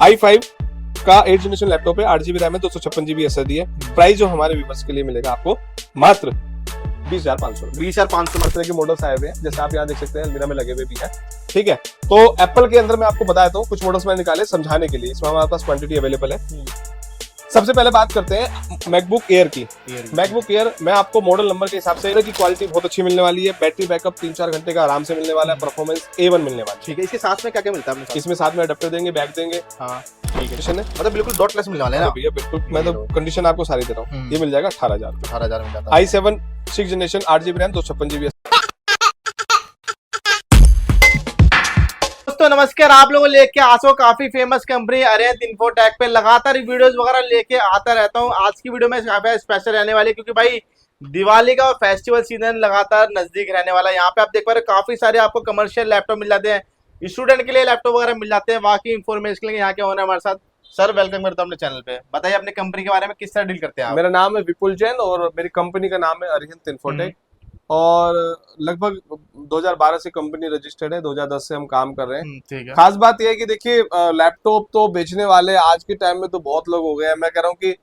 i5 का 8 generation laptop है, 8GB RAM है, 256GB SSD है। प्राइस जो हमारे व्यूअर्स के लिए मिलेगा आपको मात्र 20,500। 20,500 तरह के मॉडल्स आए हुए हैं, जैसे आप यहाँ देख सकते हैं अलमीरा में लगे हुए भी हैं। ठीक है, तो एप्पल के अंदर मैं आपको बता देता हूँ कुछ मॉडल्स मैंने निकाले समझाने के लिए, इसमें हमारे पास क्वांटिटी अवेलेबल है। सबसे पहले बात करते हैं मैकबुक एयर की। मैकबुक एयर मैं आपको मॉडल नंबर के हिसाब से की क्वालिटी बहुत अच्छी मिलने वाली है, बैटरी बैकअप 3-4 घंटे का आराम से मिलने वाला है, परफॉर्मेंस A1 मिलने वाली है। ठीक है, इसके साथ में क्या क्या मिलता है? इसमें साथ में अडेप्टर देंगे, बैग देंगे। हाँ ठीक है, है मतलब बिल्कुल डॉटलेस मिलने वाले हैं ना भैया, बिल्कुल। मैं तो कंडीशन आपको सारी दे रहा हूँ। ये मिल जाएगा 18,000। 18,000 मिल जाता है। i7 6 generation 8GB RAM 256GB। दोस्तों नमस्कार, आप लोगों लेके आसो काफी फेमस कंपनी अरिहंत इन्फोटेक पे लगातार वीडियोस वगैरह लेके आता रहता हूँ। आज की वीडियो में काफी स्पेशल रहने वाली है क्योंकि भाई दिवाली का फेस्टिवल सीजन लगातार नजदीक रहने वाला है। यहाँ पे आप देख पा रहे काफी सारे आपको कमर्शियल लैपटॉप मिल जाते हैं, स्टूडेंट के लिए लैपटॉप वगैरह मिल जाते हैं। बाकी इन्फॉर्मेशन के लिए यहाँ के होना हमारे साथ। सर वेलकम करता हूँ अपने चैनल पे। बताइए अपनी कंपनी के बारे में, किस तरह डील करते हैं आप? मेरा नाम है विपुल जैन और मेरी कंपनी का नाम है अरिहंत इन्फोटेक और लगभग 2012 से कंपनी रजिस्टर्ड है, 2010 से हम काम कर रहे हैं। ठीक है। खास बात यह है कि देखिए लैपटॉप तो बेचने वाले आज के टाइम में तो बहुत लोग हो गए हैं। मैं कह रहा हूँ कि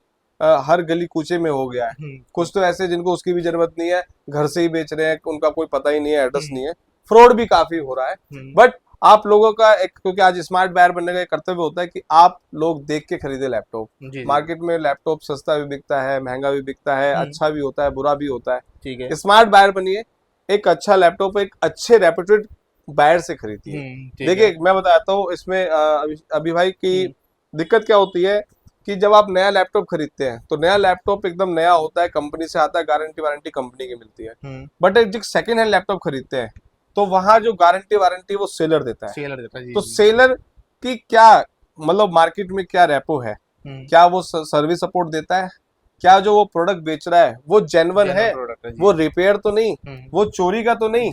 हर गली कूचे में हो गया है। कुछ तो ऐसे जिनको उसकी भी जरूरत नहीं है, घर से ही बेच रहे हैं, उनका कोई पता ही नहीं है, एड्रेस नहीं है, फ्रॉड भी काफी हो रहा है। बट आप लोगों का एक, क्योंकि आज स्मार्ट बायर बनने का एक कर्तव्य होता है कि आप लोग देख के खरीदे लैपटॉप। मार्केट में लैपटॉप सस्ता भी बिकता है, महंगा भी बिकता है, अच्छा भी होता है, बुरा भी होता है। ठीक है, स्मार्ट बायर बनिए, एक अच्छा लैपटॉप एक अच्छे रेप्यूटेड बायर से खरीदिए। देखिए मैं बताता हूँ इसमें अभी भाई की दिक्कत क्या होती है कि जब आप नया लैपटॉप खरीदते हैं तो नया लैपटॉप एकदम नया होता है, कंपनी से आता है, गारंटी वारंटी कंपनी की मिलती है। बट एक सेकंड हैंड लैपटॉप खरीदते हैं तो वहां जो गारंटी वारंटी वो सेलर देता है। तो सेलर की क्या मतलब मार्केट में क्या रेपो है, क्या वो सर्विस सपोर्ट देता है, क्या जो वो प्रोडक्ट बेच रहा है वो जेन्युइन है, वो रिपेयर तो नहीं, वो चोरी का तो नहीं।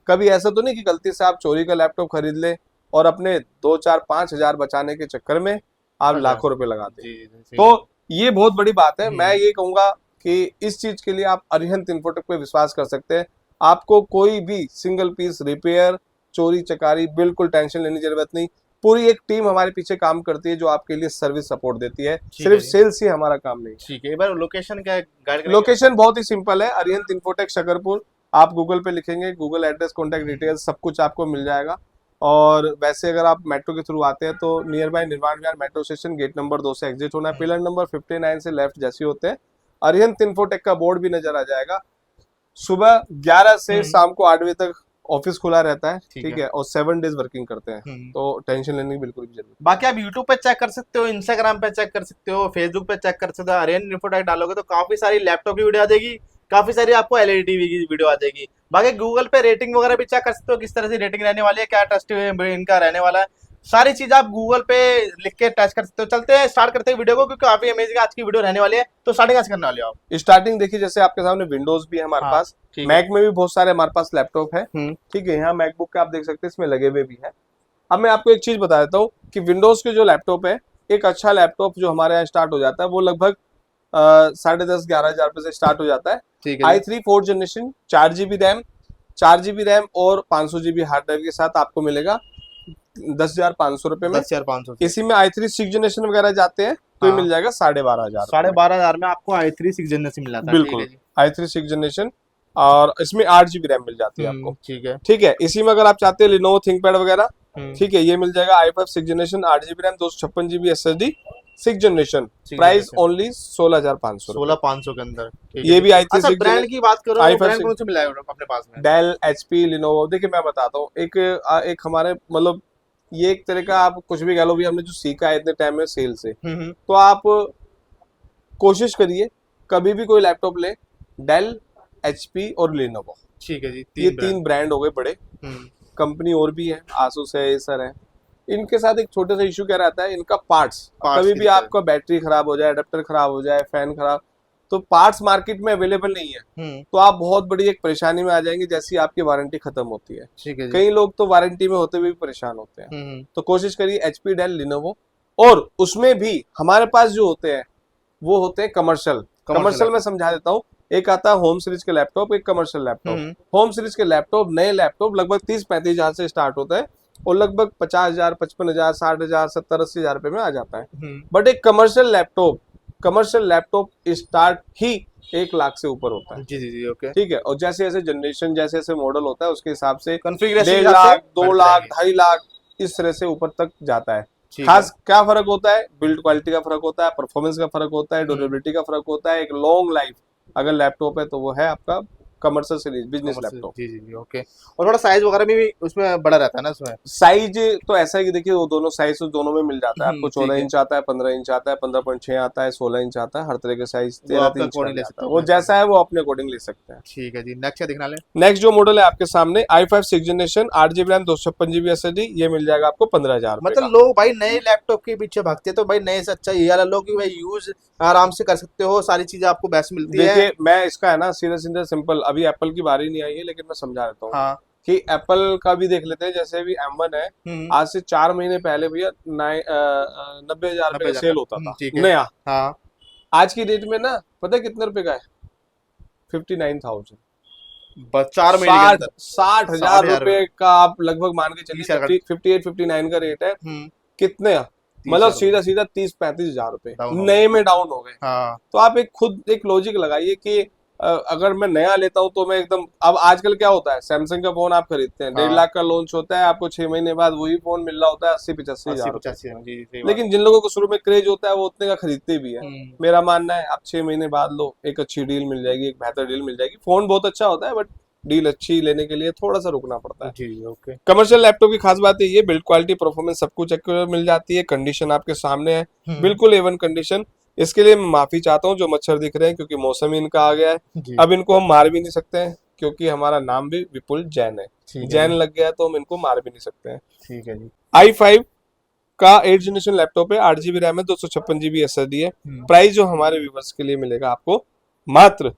कभी ऐसा तो नहीं कि गलती से आप चोरी का लैपटॉप खरीद ले और अपने 2-4-5 हजार बचाने के चक्कर में आप लाखों रुपए लगाते हैं। तो ये बहुत बड़ी बात है। मैं ये कहूंगा कि इस चीज के लिए आप अरिहंत इन्फोटेक पे विश्वास कर सकते हैं। आपको कोई भी सिंगल पीस रिपेयर, चोरी चकारी बिल्कुल टेंशन लेने की जरूरत नहीं। पूरी एक टीम हमारे पीछे काम करती है जो आपके लिए सर्विस सपोर्ट देती है। सिर्फ सेल्स ही हमारा काम नहीं। ठीक है, एक बार लोकेशन क्या गाइड करेंगे? लोकेशन बहुत ही सिंपल है, अरिहंत इन्फोटेक शकरपुर। आप गूगल पे लिखेंगे, गूगल एड्रेस, कॉन्टैक्ट डिटेल्स सब कुछ आपको मिल जाएगा। और वैसे अगर आप मेट्रो के थ्रू आते हैं तो नियर बाय निर्वाण विहार मेट्रो स्टेशन गेट नंबर 2 से एग्जिट होना है। पिलर नंबर 59 से लेफ्ट जैसे होते हैं अरिहंत इन्फोटेक का बोर्ड भी नजर आ जाएगा। सुबह 11 से शाम को 8 बजे तक ऑफिस खुला रहता है। ठीक है, और 7 डेज वर्किंग करते हैं, तो टेंशन लेने की बिल्कुल भी जरूरत नहीं। बाकी आप यूट्यूब पे चेक कर सकते हो, इंस्टाग्राम पे चेक कर सकते हो, फेसबुक पे चेक कर सकते हो। अरिहंत इन्फोटेक डालोगे तो काफी सारी लैपटॉप की वीडियो आ जाएगी, काफी सारी आपको एलईडी टीवी की वीडियो आ जाएगी। बाकी गूगल पे रेटिंग वगैरह भी चेक कर सकते हो, किस तरह से रेटिंग रहने वाली है, क्या ट्रस्ट इनका रहने वाला है, सारी चीज आप गूगल पे लिख के टेस्ट कर सकते हो। चलते हैं, स्टार्ट करते हैं वीडियो को क्योंकि काफी अमेजिंग आज की वीडियो रहने वाली है। तो स्टार्टिंग कैसे करने वाले हो आप? स्टार्टिंग देखिए, जैसे आपके सामने विंडोज भी है हमारे पास, मैक में भी बहुत सारे हमारे पास लैपटॉप है। ठीक है, यहाँ मैकबुक का आप देख सकते हैं, इसमें लगे हुए भी है। अब मैं आपको एक चीज बता देता हूँ कि विंडोज के जो लैपटॉप है, एक अच्छा लैपटॉप जो हमारे यहाँ स्टार्ट हो जाता है वो लगभग 10,500-11,000 रुपए से स्टार्ट हो जाता है। i3 4th generation 4GB RAM और 500GB हार्ड ड्राइव के साथ आपको मिलेगा 10,500 रुपए में। 10,500। इसी में i3 6th जनरेशन वगैरह जाते हैं तो ये मिल जाएगा 12,500। 12,500 में आपको i3 6 जनरेशन मिल जाता है। बिल्कुल, i3 6th जनरेशन, और इसमें 8GB रैम मिल जाती है आपको। ठीक है, इसी में अगर आप चाहते हैं लिनोवो थिंकपैड वगैरह, ठीक है, ये मिल जाएगा i5 6th generation 8GB RAM 256GB SSD 6th generation. Price only 16,500। 16,500 के अंदर। ये भी i3 6 ब्रांड की बात करो, ब्रांड कौन से मिला है अपने पास में? Dell, HP, Lenovo. देखिए मैं बताता हूँ, एक हमारे मतलब ये एक तरह का आप कुछ भी कह लो भी, हमने जो सीखा है इतने टाइम में सेल से, तो आप कोशिश करिए कभी भी कोई लैपटॉप ले, डेल, HP और लिनोवो। ठीक है जी, ये 3 ब्रांड हो गए बड़े। कंपनी और भी है, आसूस है, एसर है। इनके साथ एक छोटा सा इशू क्या रहता है, इनका पार्ट्स कभी भी आपका बैटरी खराब हो जाए, अडेप्टर खराब हो जाए, फैन खराब, तो पार्ट्स मार्केट में अवेलेबल नहीं है, तो आप बहुत बड़ी एक परेशानी में आ जाएंगे जैसी आपकी वारंटी खत्म होती है। कई लोग तो वारंटी में होते हुए भी परेशान होते हैं। तो कोशिश करिए HP, डेल, लिनोवो, और उसमें भी हमारे पास जो होते हैं वो होते हैं कमर्शियल में समझा देता हूँ। एक आता है होम सीरीज के लैपटॉप, एक कमर्शियल लैपटॉप। होम सीरीज के लैपटॉप, नए लैपटॉप लगभग 30-35 हजार से स्टार्ट होता है, वो लगभग 50,000, 55,000, 60,000, 70-80,000 रुपए में आ जाता है। बट एक कमर्शियल लैपटॉप स्टार्ट ही 1 लाख से ऊपर होता है। जी जी जी, ओके। ठीक है, और जैसे जैसे जनरेशन, जैसे जैसे मॉडल होता है उसके हिसाब से कॉन्फ़िगरेशन 1.5 लाख, 2 लाख, 2.5 लाख इस तरह से ऊपर तक जाता है। खास क्या फर्क होता है? बिल्ड क्वालिटी का फर्क होता है, परफॉर्मेंस का फर्क होता है, ड्यूरेबिलिटी का फर्क होता है, एक लॉन्ग लाइफ अगर लैपटॉप है तो वो है आपका कमर्शियल सीरीज बिजनेस लैपटॉप। जी जी जी, ओके। और थोड़ा साइज वगैरह भी उसमें बड़ा रहता है ना उसमें? साइज तो ऐसा है कि देखिए वो दोनों साइज तो दोनों में मिल जाता है आपको। ठीक 14 है। इंच आता है, 15 इंच आता है, 15.6 आता है, 16 इंच आता है, हर तरह के साइज वो 13 आपका इंच का अकॉर्डिंग भी ले आता सकते है। हो वो अपने जैसा है वो अपने अकॉर्डिंग ले सकते हैं। ठीक है जी, नेक्स्ट क्या दिखा लें? नेक्स्ट जो मॉडल है आपके सामने i5 6 generation 8 GB RAM 256 GB SSD, ये मिल जाएगा आपको 15,000 रुपए का। मतलब लोग भाई नए लैपटॉप के पीछे भागते हैं, तो भाई नए से अच्छा ये वाला लो कि भाई यूज आराम से कर सकते हो, सारी चीजें आपको बेस्ट मिलती है। देखिए मैं इसका है ना सीधा सीधा सिंपल, अभी एप्पल की बारी नहीं आई है लेकिन मैं समझा देता हूँ हाँ। कि एप्पल का भी देख लेते हैं। जैसे अभी M1 है, आज से 4 महीने पहले भैया 90,000 रुपए 90,000 का का। सेल होता था ठीक है। नया। हाँ। आज की डेट में ना पता है कितने रुपए का है? 59,000। बस 4 महीने के साठ अंदर साठ हजार 60,000 रुपए का आप लगभग मान के चलिए। 30,000 का। 58-59 का रेट है। हम्म। कितने? 30,000 मतलब सीधा सीधा 30-35 हजार रुपए डाउन हो नए गए। में डाउन हो गए। हाँ। तो आप एक खुद एक लॉजिक लगाइए कि अगर मैं नया लेता हूं तो मैं एकदम, अब आजकल क्या होता है, सैमसंग का फोन आप खरीदते हैं 1.5 लाख का लॉन्च होता है, आपको 6 महीने बाद वही फोन मिल रहा होता है 80-85 हजार रुपए। 80-85 जी जी, सही बात। लेकिन जिन लोगों को शुरू में क्रेज होता है वो उतने का खरीदते भी है। हम्म। मेरा मानना है आप 6 महीने बाद लो, एक अच्छी डील मिल जाएगी, एक बेहतर डील मिल जाएगी। फोन बहुत अच्छा होता है बट डील अच्छी लेने के लिए थोड़ा सा रुकना पड़ता है। जी ओके। कमर्शियल लैपटॉप की खास बात ये बिल्ड क्वालिटी, परफॉर्मेंस सब कुछ एक मिल जाती है। कंडीशन आपके सामने है, बिल्कुल एवन कंडीशन। इसके लिए मैं माफी चाहता हूँ जो मच्छर दिख रहे हैं क्योंकि मौसम ही इनका आ गया है। जी। अब इनको हम मार भी नहीं सकते हैं क्योंकि हमारा नाम भी विपुल जैन है। जैन लग गया तो हम इनको मार भी नहीं सकते हैं। ठीक है जी। i5 का 8 जनरेशन लैपटॉप है, 8 GB रैम है, 256 GB SSD है। प्राइस जो हमारे व्यूवर्स के लिए मिलेगा आपको मात्र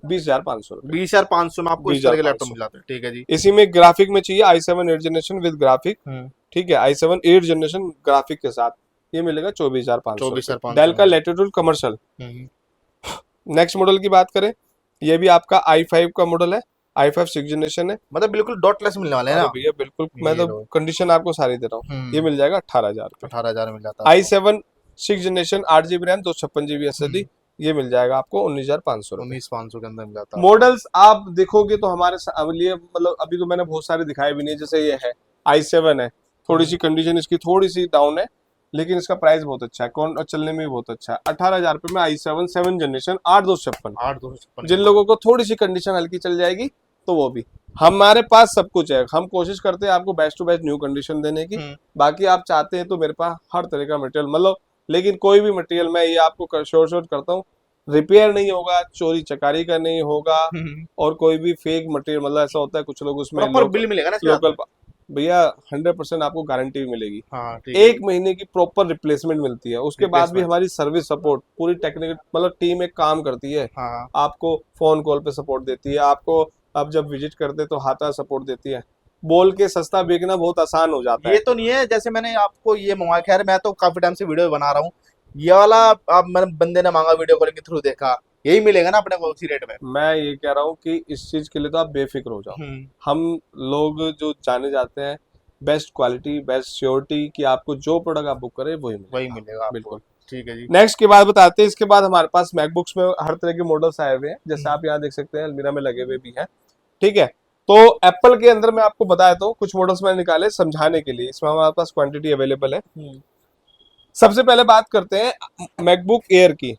20,500 रुपए। 20,500 में आपको इस तरह के लैपटॉप 20,500। मिल जाते हैं। ठीक है जी। इसी में ग्राफिक में चाहिए i7 8 जनरेशन विद ग्राफिक। ठीक है, i7 8 जनरेशन ग्राफिक के साथ ये मिलेगा 24,500 रुपए। 24,500 डेल का लैटिट्यूड कमर्शियल। नेक्स्ट मॉडल की बात करें, ये भी आपका i5 का मॉडल है, i5 6 जनरेशन है। मतलब बिल्कुल डॉटलेस मिलने वाले हैं अरे ना? भैया बिल्कुल, मैं ये तो लो। कंडीशन आपको सारी दे रहा हूँ। ये मिल जाएगा 18,000 रुपए। 18,000 मिल जाता है। i7 6 generation 8 GB RAM 256 GB SSD, ये मिल जाएगा आपको 19,500 रुपए। 19,500 के अंदर मिल जाता है। मॉडल्स आप देखोगे तो हमारे लिए मतलब अभी तो मैंने बहुत सारे दिखाए भी नहीं। जैसे ये है i7 है, थोड़ी सी कंडीशन इसकी थोड़ी सी डाउन है लेकिन इसका प्राइस बहुत अच्छा है, कौन और चलने में भी बहुत अच्छा है। 18,000 रुपए में i7 7 जनरेशन 8,256। 8,256 जिन लोगों को थोड़ी सी कंडीशन हल्की चल जाएगी तो वो भी, हमारे पास सब कुछ है। हम कोशिश करते हैं आपको best to best new condition देने की। बाकी आप चाहते हैं तो मेरे पास हर तरह का मटेरियल, मतलब लेकिन कोई भी मटेरियल मैं ये आपको श्योर करता हूँ रिपेयर नहीं होगा, चोरी चकारी का नहीं होगा, और कोई भी फेक मटेरियल, मतलब ऐसा होता है कुछ लोग उसमें प्रॉपर बिल मिलेगा ना इसके साथ लोकल भैया 100% आपको गारंटी मिलेगी। हाँ, ठीक 1 महीने की प्रॉपर रिप्लेसमेंट मिलती है। उसके बाद भी Replacement। हमारी सर्विस सपोर्ट पूरी टेक्निकल, मतलब टीम एक काम करती है। हाँ। आपको फोन कॉल पे सपोर्ट देती है, आपको अब जब विजिट करते तो हाथा सपोर्ट देती है। बोल के सस्ता बेचना बहुत आसान हो जाता है। ये तो नहीं है जैसे मैंने आपको ये मंगाया, खैर मैं तो काफी टाइम से वीडियो बना रहा हूँ, ये वाला आप मैंने बंदे ने मांगा वीडियो कॉलिंग के थ्रू देखा, यही मिलेगा ना अपने को उसी रेट में? मैं ये कह रहा हूँ कि इस चीज के लिए तो आप बेफिक्र हो जाओ। हम लोग जो जाने जाते हैं बेस्ट क्वालिटी, बेस्ट श्योरिटी कि आपको जो प्रोडक्ट आप बुक करें वही मिलेगा आपको। बिल्कुल। ठीक है जी। नेक्स्ट के बाद बताते हैं, इसके बाद हमारे पास मैकबुक्स में हर तरह के मॉडल्स आए हुए हैं, जैसे आप यहाँ देख सकते हैं अलमीरा में लगे हुए भी हैं। ठीक है, तो एप्पल के अंदर मैं आपको बता देता हूँ कुछ मॉडल्स मैंने निकाले समझाने के लिए, इसमें हमारे पास क्वांटिटी अवेलेबल है। सबसे पहले बात करते हैं मैकबुक एयर की।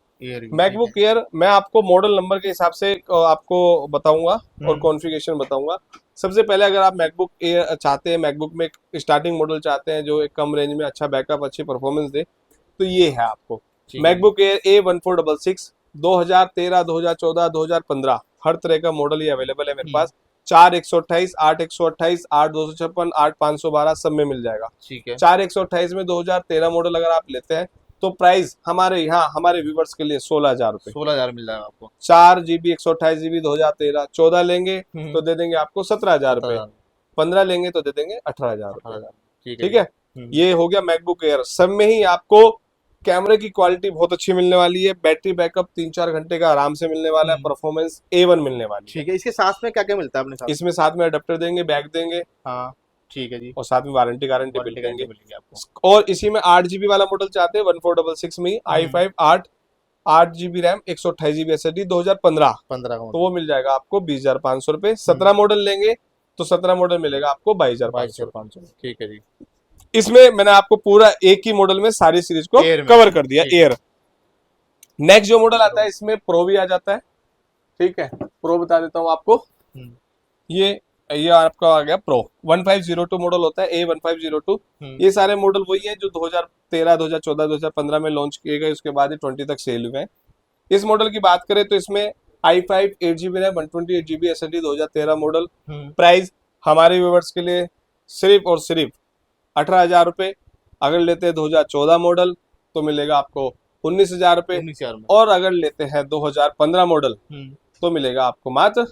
मैकबुक एयर मैं आपको मॉडल नंबर के हिसाब से आपको बताऊंगा और कॉन्फ़िगरेशन बताऊंगा। सबसे पहले अगर आप मैकबुक एयर चाहते हैं, मैकबुक में स्टार्टिंग मॉडल चाहते हैं जो एक कम रेंज में अच्छा बैकअप, अच्छी परफॉर्मेंस दे, तो ये है आपको मैकबुक एयर A1466 2013, 2014, 2015 हर तरह का मॉडल ये अवेलेबल है मेरे पास। 4/128, 8/128, 8/256, 8/512 सब में मिल जाएगा। ठीक है। 4/128 में 2013 मॉडल अगर आप लेते हैं तो प्राइस हमारे यहाँ हमारे व्यूवर्स के लिए 16,000 रुपए। 16,000 मिल जाएगा आपको। 4 GB 128 GB 2013, 14 लेंगे तो दे देंगे आपको 17,000 रुपए, 15 लेंगे तो दे देंगे 18,000 रुपए। ठीक है, ये हो गया मैकबुक एयर। सब में ही आपको कैमरे की क्वालिटी बहुत अच्छी मिलने वाली है, बैटरी बैकअप 3-4 घंटे का आराम से मिलने वाला है, परफॉर्मेंस A1 मिलने वाली है। ठीक है, इसके साथ में क्या क्या मिलता है अपने साथ? इसमें साथ में अडेप्टर देंगे, बैग देंगे, हाँ, ठीक है जी, और साथ में वारंटी गारंटी वारंटी मिल गारंटी जाएंगे। मिलेगी आपको। और इसी में 8 GB वाला मॉडल चाहते हैं 1466 में i5 8 GB RAM 128 GB SSD 2015, 15 का तो मॉडल, वो मिल जाएगा आपको 20,500 रुपए। 17 मॉडल लेंगे तो 17 मॉडल मिलेगा आपको 22,500 रुपए। 22,500, ठीक है जी। इसमें मैंने आपको पूरा एक ही मॉडल में सारी सीरीज को एयर में कवर कर दिया, ठीक है। एयर। नेक्स्ट जो मॉडल आता है इसमें प्रो भी आ जाता है, ठीक है। प्रो बता देता हूँ आपको, हम्म, ये आपका आ गया प्रो 1502 मॉडल होता है, A1502। ये सारे मॉडल वही है जो 2013 2014 2015 में लॉन्च किए गए, उसके बाद ही 20 तक सेल हुए हैं। इस मॉडल की बात करें तो इसमें i5 8 GB RAM 128 GB SSD 2013 model. Price हमारे व्यूवर्स के लिए सिर्फ और सिर्फ 18,000 रुपये। अगर लेते हैं 2014 मॉडल तो मिलेगा आपको 19,000 रुपये, 19,000 में, और अगर लेते हैं 2015 मॉडल तो मिलेगा आपको मात्र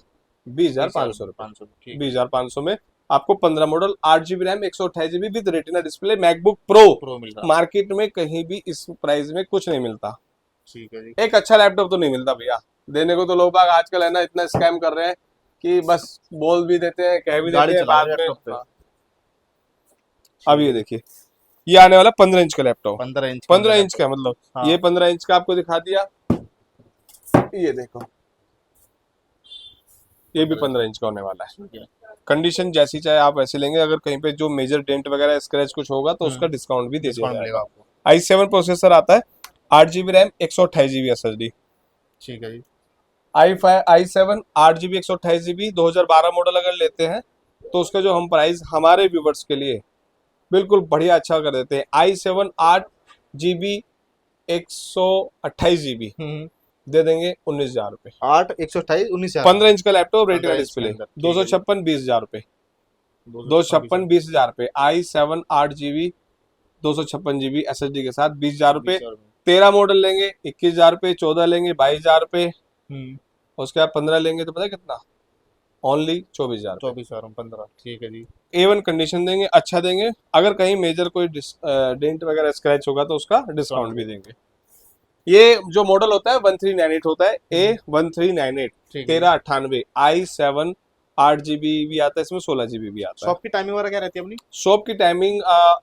20,500 रुपये। 500, ठीक है। 20,500 में आपको 15 model 8 GB RAM 128 GB with retina display MacBook pro pro मिल रहा है, मार्केट में कहीं भी इस प्राइस में कुछ नहीं मिलता। ठीक है जी। एक अच्छा लैपटॉप तो नहीं मिलता भैया देने को, तो लोग बाग आजकल है ना इतना स्कैम कर रहे हैं कि बस बोल भी देते हैं, कह भी गाड़ी देते हैं, चला बाद रहे में। लैपटॉप पे। हाँ। अब ये देखिए, ये आने वाला 15 इंच का लैपटॉप, 15 इंच 15 इंच का मतलब हाँ। ये 15 इंच का आपको दिखा दिया। ये देखो, ये भी 15 इंच का होने वाला है। कंडीशन जैसी चाहे आप वैसे लेंगे, अगर कहीं पे जो मेजर डेंट वगैरह स्क्रैच कुछ होगा तो उसका डिस्काउंट भी दे दिया डिस्काउंट मिलेगा जाएगा। आपको, i7 प्रोसेसर आता है, 8 GB रैम 128 GB SSD। ठीक है जी। i7 8 GB 128 GB 2012 मॉडल अगर लेते हैं तो उसका जो हम प्राइस हमारे व्यूवर्स के लिए बिल्कुल बढ़िया अच्छा कर देते हैं। i7 8 GB 128 GB दे देंगे 19,000 रुपए। 8 128 19,000, 15 इंच का लैपटॉप, रेटिना 15 इंच के डिस्प्ले, अंदर, ठीक है जी। 256 20,000 रुपए। 256 20,000 रुपए। i7 8 GB 256 GB SSD के साथ 20,000 रुपए। 13 मॉडल लेंगे 21,000 रुपए, 14 लेंगे 22,000 रुपए, उसके बाद 15 लेंगे तो पता है कितना, ओनली 24,000 रुपए। 24,000 में 15, ठीक है जी। A1 कंडीशन देंगे, अच्छा देंगे। अगर कहीं मेजर कोई डेंट वगैरह स्क्रैच होगा तो उसका डिस्काउंट भी देंगे। ये जो मॉडल होता है 1398 होता है, A1398 ठीक है। 1398 i7 8 GB भी आता है इसमें, 16 GB भी आता है। शॉप की टाइमिंग वगैरह क्या रहती है अपनी? शॉप की टाइमिंग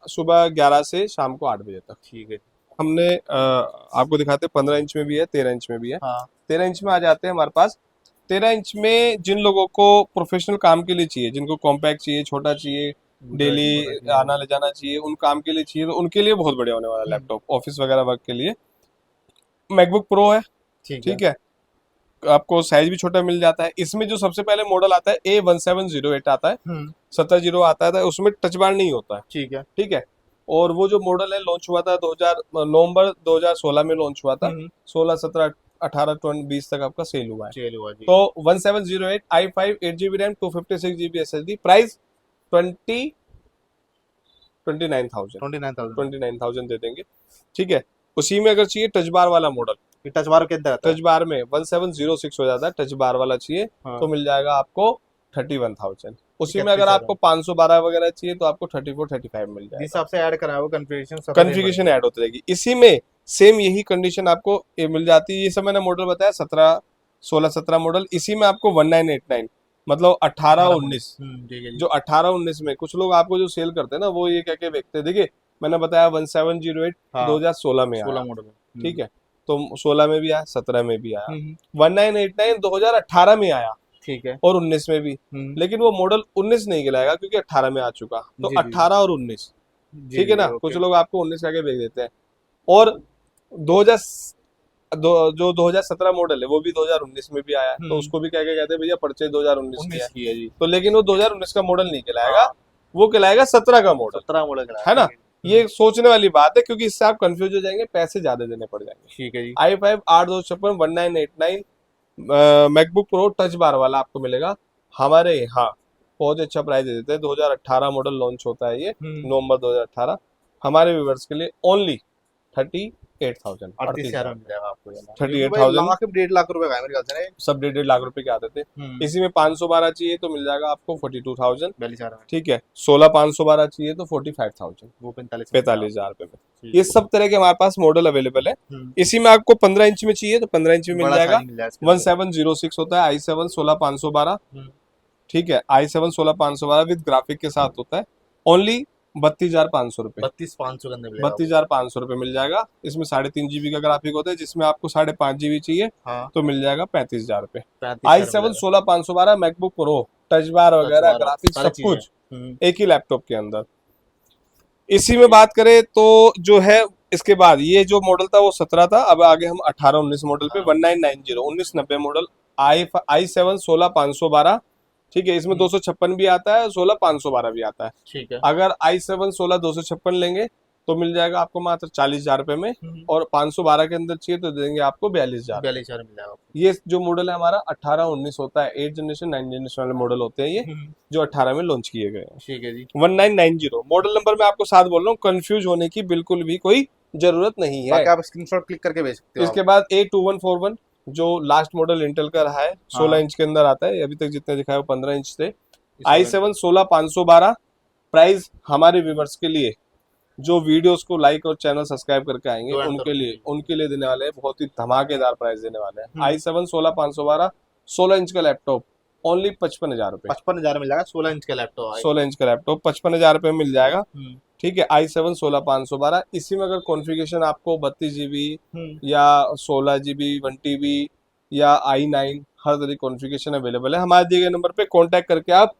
सुबह 11 से शाम को 8 बजे तक। ठीक है। हमने आपको दिखाते हैं 15 इंच में भी है, 13 इंच में भी है। हाँ, 13 इंच में आ जाते हैं हमारे पास। 13 इंच में जिन लोगों को प्रोफेशनल काम के लिए चाहिए, जिनको कॉम्पैक्ट चाहिए, छोटा चाहिए, डेली आना ले जाना चाहिए, उन काम के लिए चाहिए, तो उनके लिए बहुत बढ़िया होने वाला लैपटॉप, ऑफिस वगैरह वर्क के लिए। मैकबुक प्रो है, ठीक है। आपको साइज भी छोटा मिल जाता है। इसमें जो सबसे पहले मॉडल आता है A1708 आता है, 17 आता है, उसमें टच बार नहीं होता है, ठीक है। ठीक है। और वो जो मॉडल है लॉन्च हुआ था 2000 नवंबर 2016 में लॉन्च हुआ था। 16 17 18 20 तक आपका सेल हुआ है। सेल हुआ जी। तो 1708 i5 8 GB RAM 256 GB SSD, price 29,000 दे देंगे, ठीक है। उसी में अगर चाहिए टच बार वाला मॉडल, टच बार के अंदर आता है? टच बार में 1706 हो जाता है, टच बार वाला चाहिए तो मिल जाएगा आपको 31,000। उसी में अगर आपको 512 वगैरह चाहिए तो आपको 34 35 मिल जाएगा। जिस हिसाब से ऐड करा है वो कन्फिगरेशन ऐड होती रहेगी। इसी में सेम यही कंडीशन आपको मिल जाती है। ये सब मैंने मॉडल बताया 16 17 मॉडल। इसी में आपको 1989 मतलब 18 और 19, जो 18 19 में कुछ लोग आपको जो सेल करते हैं ना वो ये कह के बेचते हैं। देखिए मैंने बताया 1708 2016 में आया, मॉडल, ठीक है। तो 16 में भी आया, 17 में भी आया, 1989 2018 में आया, ठीक है, और 19 में भी। लेकिन वो मॉडल 19 नहीं गिलाएगा क्योंकि 18 में आ चुका, तो 18 और 19, ठीक है ना। कुछ लोग आपको 19 का बेच देते हैं। और 2017 मॉडल है वो भी 2019 में भी आया, तो उसको भी क्या कहते हैं भैया परचेज 2019 की है जी। तो लेकिन वो 2019 का मॉडल नहीं कहलाएगा, वो कहलाएगा 17 का मॉडल, 17 मॉडल है ना। ये सोचने वाली बात है क्योंकि इससे आप कंफ्यूज हो जाएंगे, पैसे ज्यादा देने पड़ जाएंगे। ठीक है जी। i5 8256 1989 MacBook pro touch bar वाला आपको मिलेगा हमारे यहाँ। बहुत अच्छा प्राइस दे देते हैं। 2018 मॉडल लॉन्च होता है ये, नवंबर 2018। हमारे व्यूवर्स के लिए ओनली 38,000 आपको 38,000 लाख 1.5 लाख रुपए का है मेरे ख्याल से। सब 1.5 लाख रुपए के आते थे। इसी में 512 चाहिए तो मिल जाएगा आपको 42,000, ठीक है। 16 512 चाहिए तो 45,000, वो 45,000 रुपए में। ये सब तरह के हमारे पास मॉडल अवेलेबल है। इसी में आपको 15 इंच में चाहिए तो 15 इंच में मिल जाएगा। 1706 होता है i7 16 512, ठीक है। i7 16 512 विद ग्राफिक के साथ होता है। ओनली 32,500 रुपये। 32,500 के अंदर मिलेगा। 32,500 रुपये मिल जाएगा। इसमें 3.5 GB का ग्राफिक होता है, जिसमें आपको 5.5 GB चाहिए हाँ, तो मिल जाएगा 35,000 रुपये। 35,000 i7 मिलेगा। 16512 मैकबुक प्रो, टच बार वगैरह, ग्राफिक्स, सारी सब चीजें। कुछ एक ही लैपटॉप के अंदर। इसी में बात करें तो जो है, इसके बाद ये जो मॉडल था वो 17 था, अब आगे हम 18-19 मॉडल पे, 1990 1990 मॉडल i7 16512। ठीक है, इसमें 256 भी आता है, 16512 भी आता है। ठीक है। अगर i7 16256 लेंगे तो मिल जाएगा आपको मात्र 40,000 रुपए में, और 512 के अंदर चाहिए तो देंगे आपको 42,000। 42,000 मिल जाएगा। ये जो मॉडल है हमारा 18-19 होता है, 8 जनरेशन 9 जनरेशन वाले मॉडल होते हैं ये, जो 18 में लॉन्च किए गए हैं। ठीक है जी। 1990 मॉडल नंबर मैं आपको साथ बोल रहा हूँ, कंफ्यूज होने की बिल्कुल भी कोई जरूरत नहीं है। बाकी आप स्क्रीनशॉट क्लिक करके भेज सकते हो। इसके बाद A2141 जो लास्ट मॉडल इंटेल का रहा है, 16 इंच के अंदर आता है, अभी तक जितने दिखाए वो 15 इंच थे। i7 16512, प्राइस हमारे व्यूवर्स के लिए जो वीडियोस को लाइक और चैनल सब्सक्राइब करके आएंगे उनके लिए देने वाले हैं, बहुत ही धमाकेदार प्राइस देने वाले हैं। i7 16512 16 इंच का लैपटॉप ओनली 55,000 रुपए। 55,000 मिल जाएगा। 16 इंच का लैपटॉप। 16 इंच का लैपटॉप 55,000 रुपए मिल जाएगा। ठीक है, i7 16512। इसी में अगर कॉन्फ़िगरेशन आपको 32 GB या 16 GB 1 TB या i9, हर तरह की कॉन्फ़िगरेशन अवेलेबल है। हमारे दिए गए नंबर पे कांटेक्ट करके आप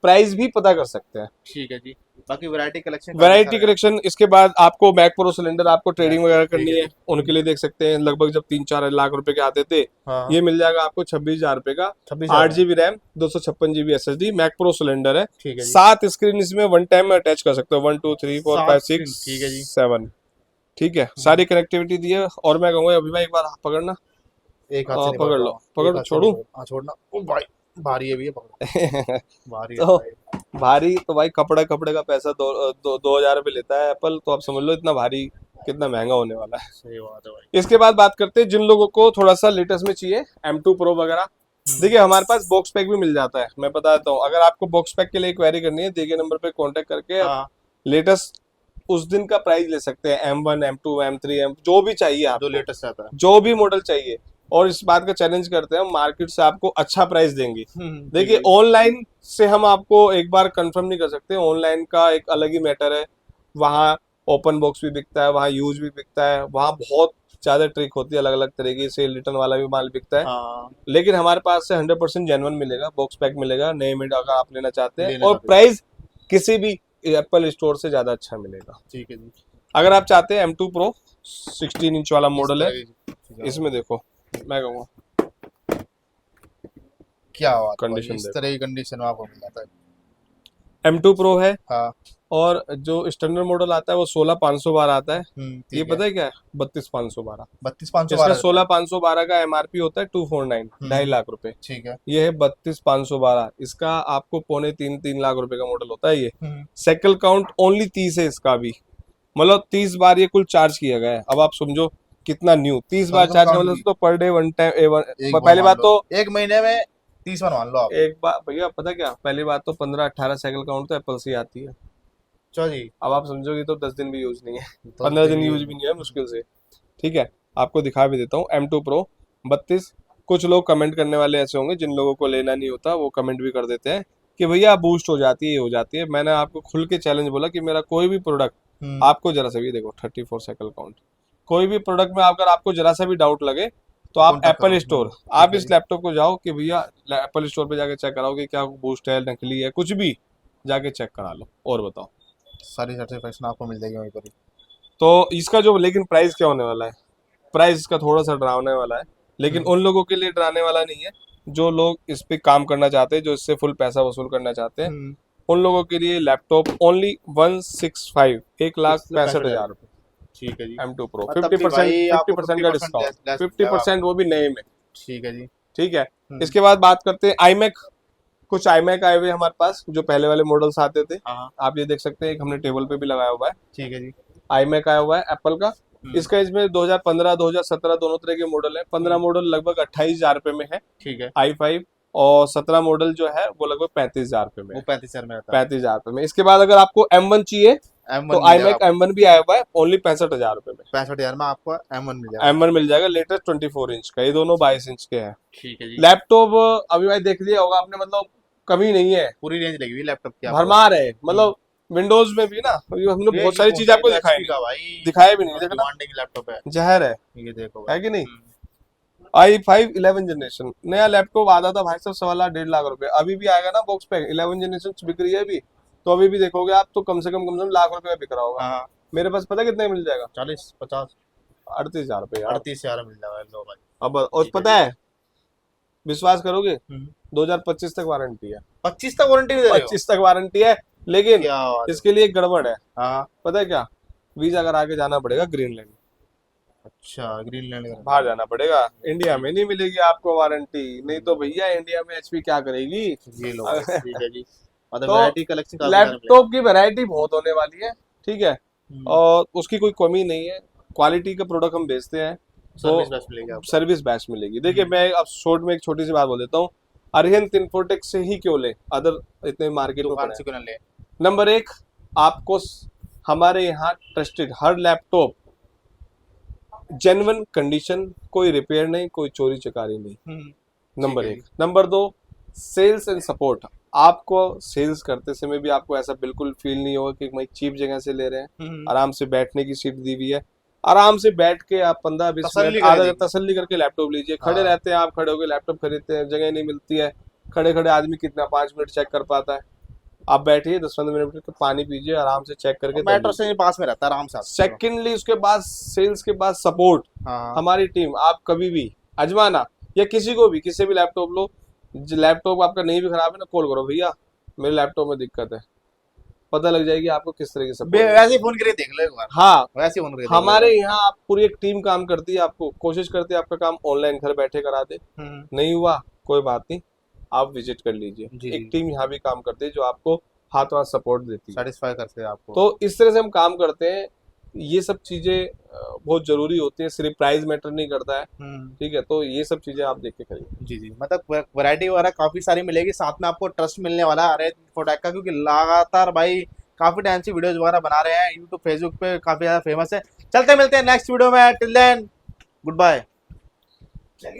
प्राइस भी पता कर सकते हैं। ठीक है जी। बाकी वैरायटी कलेक्शन इसके बाद आपको मैक प्रो सिलेंडर, आपको ट्रेडिंग वगैरह करनी है उनके लिए देख सकते हैं। लगभग जब 3-4 लाख रुपए के आते थे, ये मिल जाएगा आपको 26,000 रुपए का। 8 GB RAM, 256 GB SSD, Mac Pro cylinder है। 7 स्क्रीन इसमें वन टाइम में अटैच कर सकते हो, 1 2 3 4 5 6 7। ठीक है, सारी कनेक्टिविटी दी है। और मैं कहूँगा अभी भाई एक बार पकड़ना, एक हाथ से पकड़ लो, पकड़, छोड़ू? छोड़ना। ओ भाई भारी है भी है, पकड़। भारी है तो भाई। भारी तो भाई कपड़े का पैसा 2,000 रुपये लेता है एप्पल, तो आप समझ लो इतना भारी कितना महंगा होने वाला है। सही बात है भाई। इसके बाद बात करते हैं जिन लोगों को थोड़ा सा लेटेस्ट में चाहिए, M2 Pro वगैरह। देखिए हमारे पास बॉक्स पैक भी मिल जाता है, मैं बताता हूँ। अगर आपको बॉक्स पैक के लिए क्वेरी करनी है, दिए नंबर पे कांटेक्ट करके लेटेस्ट उस दिन का प्राइस ले सकते हैं। M1 M2 M3 जो भी चाहिए आपको, जो लेटेस्ट आता है, जो भी मॉडल चाहिए। और इस बात का चैलेंज करते हैं, हम मार्केट से आपको अच्छा प्राइस देंगे। देखिए ऑनलाइन से हम आपको एक बार कंफर्म नहीं कर सकते, ऑनलाइन का एक अलग ही मैटर है। वहाँ ओपन बॉक्स भी बिकता है, वहाँ यूज भी बिकता है, वहाँ बहुत ज्यादा ट्रिक होती है, अलग अलग तरीके से रिटर्न वाला भी माल बिकता है। लेकिन हमारे पास से 100% जेन्युइन मिलेगा, बॉक्स पैक मिलेगा, नए में अगर आप लेना चाहते हैं, और प्राइस किसी भी एप्पल स्टोर से ज्यादा अच्छा मिलेगा। ठीक है जी। अगर आप चाहते हैं M2 Pro 16 इंच वाला मॉडल है, इसमें देखो मैं कहूँगा क्या बात, कंडीशन इस तरह की कंडीशन में आपको मिल जाता है। M2 Pro है। हाँ। और जो स्टैंडर्ड मॉडल आता है वो 16,512 आता है। ये पता है क्या है? 32,512। 32,512 इसका 16,512 का MRP होता है 249, 2.5 लाख रुपए। ठीक है। ये है 32,512, इसका आपको 2.25-3 लाख रुपए का मॉडल होता है। ये साइकिल काउंट ओनली 30 है इसका भी, मतलब 30 बार ये कुल चार्ज किया गया है। अब आप समझो कितना न्यू, 30 बार चार्ज मतलब तो पर डे वन टाइम। पहली बात तो एक महीने में 30 बार मान लो आप। एक बार भैया पता क्या, पहली बात तो 15-18 साइकिल काउंट तो एप्पल से आती है। जी। अब आप समझोगे तो 10 दिन भी यूज नहीं है, 15 दिन यूज भी नहीं है मुश्किल से। ठीक है, आपको दिखा भी देता हूँ M2 Pro 32। कुछ लोग कमेंट करने वाले ऐसे होंगे जिन लोगों को लेना नहीं होता, वो कमेंट भी कर देते हैं कि भैया बूस्ट हो जाती है, ये हो जाती है। मैंने आपको खुल के चैलेंज बोला कि मेरा कोई भी प्रोडक्ट आपको जरा सा भी देखो 34 साइकिल काउंट, कोई भी प्रोडक्ट में अगर आपको जरा सा भी डाउट लगे तो आप एप्पल स्टोर, आप इस लैपटॉप को जाओ कि भैया एप्पल स्टोर पे जाके चेक कराओ कि क्या बूस्ट है, नकली है, कुछ भी जाके चेक करा लो और बताओ, सारी सर्टिफिकेशन आपको मिल जाएगी वहीं पर ही। तो इसका जो लेकिन प्राइस क्या होने वाला है, प्राइस इसका थोड़ा सा डरावने वाला है, लेकिन उन लोगों के लिए डराने वाला नहीं है जो लोग इस पे काम करना चाहते हैं, जो इससे फुल पैसा वसूल करना चाहते हैं। उन लोगों के लिए लैपटॉप ओनली 165, 1,65,000 रुपए। ठीक है जी। M2 Pro 50% का डिस्काउंट, 50% वो भी नए में। ठीक है जी। ठीक है, इसके बाद बात करते हैं iMac। कुछ iMac आए हुए हमारे पास, जो पहले वाले मॉडल्स आते थे, आप ये देख सकते हैं, एक हमने टेबल पे भी लगाया हुआ है। ठीक है जी। iMac आया हुआ है एप्पल का। इसका इसमें 2015 2017 दोनों तरह के मॉडल है। 15 मॉडल लगभग 28,000 रुपए में है। ठीक है। i5, और 17 मॉडल जो है वो लगभग 35,000 रुपए में। वो 35,000 में आता है। 35,000 रुपए में। इसके बाद अगर आपको M1 चाहिए तो iMac M1 भी आया हुआ है ओनली 65,000 रुपए में। 65,000 में आपको M1 मिल जाएगा। M1 मिल जाएगा, लेटेस्ट 24 इंच का। ये दोनों 22 इंच के हैं। ठीक है जी। लैपटॉप अभी भाई देख लिया होगा आपने, मतलब कमी नहीं है, पूरी रेंज लगी हुई लैपटॉप की, भरमार है। मतलब विंडोज में भी ना, ये हमने ये बहुत सारी चीजें आपको दिखाई HP का भाई, दिखाया भी नहीं, देखना डिमांडिंग लैपटॉप है। जहर है ये देखो भाई। कि नहीं। i5 11 जनरेशन नया लैपटॉप आता था भाई साहब 1.25 लाख रुपए, अभी भी आएगा ना बॉक्स पैक, 11 जनरेशन बिक रही है अभी, तो अभी भी देखोगे आप तो कम से कम लाख रुपए का बिक रहा होगा। हाँ मेरे पास पता है कितने में मिल जाएगा, 40-50 38,000 रुपए यार। 38,000 मिल जाएगा लो भाई। अब और पता है, विश्वास करोगे हम्म। 2025 तक वारंटी है, 25 25 तक वारंटी दे रहे हो? तक वारंटी है, लेकिन क्या बात है। इसके लिए एक गड़बड़ है, हाँ पता है क्या, वीजा करा के जाना पड़ेगा ग्रीनलैंड, अच्छा, ग्रीनलैंड का। बाहर जाना पड़ेगा, इंडिया में नहीं मिलेगी आपको वारंटी, नहीं तो भैया इंडिया में एचपी क्या करेगी। ये लो भाई, ठीक है जी। मतलब तो वैरायटी कलेक्शन काफी सारे मिलेंगे। लैपटॉप की वैरायटी बहुत होने वाली है, ठीक है, हम्म। और उसकी कोई कमी नहीं है, क्वालिटी का प्रोडक्ट हम बेचते हैं, सर्विस बेस्ट मिलेगी आपको। सर्विस बेस्ट मिलेगी। देखिए मैं अब शॉर्ट में एक छोटी सी बात बोल देता हूँ, अरिहंत इन्फोटेक से ही क्यों ले, अदर इतने मार्केट में दुकान पड़े से क्यों ना ले। हैं। नंबर एक, आपको हमारे यहाँ ट्रस्टेड हर लैपटॉप जेन्युइन कंडीशन, कोई रिपेयर नहीं, कोई चोरी चकारी नहीं, नंबर ठीक है एक। नंबर दो, सेल्स एंड सपोर्ट, आपको सेल्स करते समय भी आपको ऐसा बिल्कुल फील नहीं होगा कि भाई चीप जगह से ले रहे हैं, आराम से बैठने की सीट दी हुई है, आराम से बैठ के आप 15-20 तसल्ली मिनट कर आधा लीजिए। तसल्ली करके लैपटॉप लीजिए। खड़े हाँ। रहते हैं आप, खड़े होकर लैपटॉप खरीदते हैं, जगह नहीं मिलती है, खड़े खड़े आदमी कितना 5 मिनट चेक कर पाता है, आप बैठिए 10-15 मिनट के पानी पीजिए, आराम से चेक करके मेट्रो से पास में रहता है आराम से आपको। सेकेंडली उसके बाद सेल्स के बाद सपोर्ट, हाँ हमारी टीम, आप कभी भी अजमाना या किसी को भी किसी भी लैपटॉप लो, लैपटॉप आपका नहीं भी खराब है ना, कॉल करो भैया मेरे लैपटॉप में दिक्कत है, पता लग जाएगी आपको किस तरह की सपोर्ट। वैसे ही फोन करके देख लो एक बार। हाँ, वैसे ही फोन करके देख लो। हमारे यहाँ आप पूरी एक टीम काम करती है, आपको कोशिश करती है आपका काम ऑनलाइन घर बैठे करा दे, नहीं हुआ कोई बात नहीं, आप विजिट कर लीजिए, जी। एक टीम यहाँ भी काम करती है जो आपको हाथों हाथ सपोर्ट देती है। सेटिस्फाई करते हैं आपको। तो इस तरह से हम काम करते हैं, ये सब चीजें बहुत जरूरी होती है, सिर्फ प्राइस मैटर नहीं करता है, ठीक है, तो ये सब चीजें आप देख के खरीदिए। जी जी, मतलब वैरायटी वगैरह काफी सारी मिलेगी, साथ में आपको ट्रस्ट मिलने वाला है अरिहंत इन्फोटेक का, क्योंकि लगातार भाई काफी टाइम से वीडियोज वगैरह बना रहे हैं, यूट्यूब फेसबुक पे काफी ज्यादा फेमस है। चलते मिलते हैं नेक्स्ट वीडियो में, टिल देन गुड बाय।